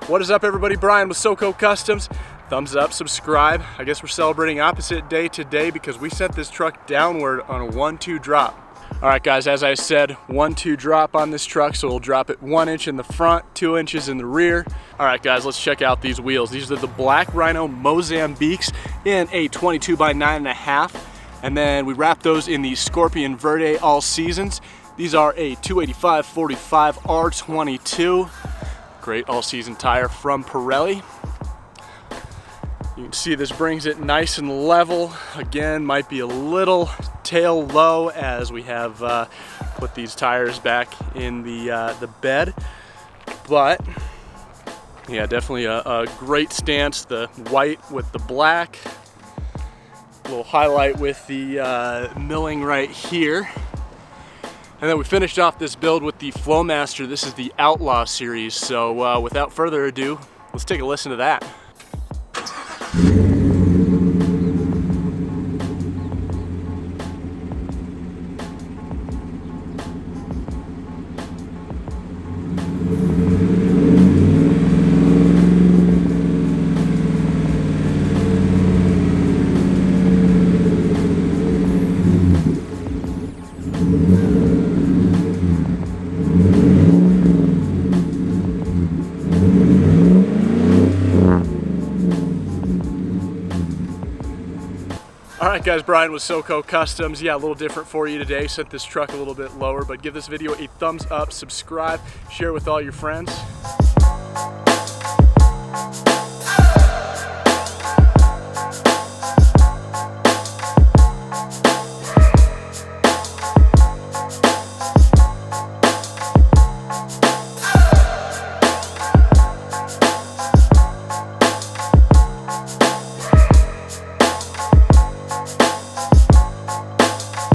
What is up, everybody? Brian with SoCo Customs. Thumbs up, subscribe. I guess we're celebrating opposite day today because we sent this truck downward on a 1-2 drop. All right, guys, as I said, 1-2 drop on this truck, so we'll drop it 1 inch in the front, 2 inches in the rear. All right, guys, let's check out these wheels. These are the Black Rhino Mozambiques in a 22 by 9.5. And then we wrap those in the Scorpion Verde All Seasons. These are a 285/45 R22. Great all-season tire from Pirelli. You can see this brings it nice and level. Again, might be a little tail low as we have put these tires back in the bed. But yeah, definitely a great stance. The white with the black. A little highlight with the milling right here. And then we finished off this build with the Flowmaster. This is the Outlaw series. So without further ado, let's take a listen to that. Alright guys, Brian with SoCo Customs. Yeah, a little different for you today. Set this truck a little bit lower, but give this video a thumbs up, subscribe, share with all your friends.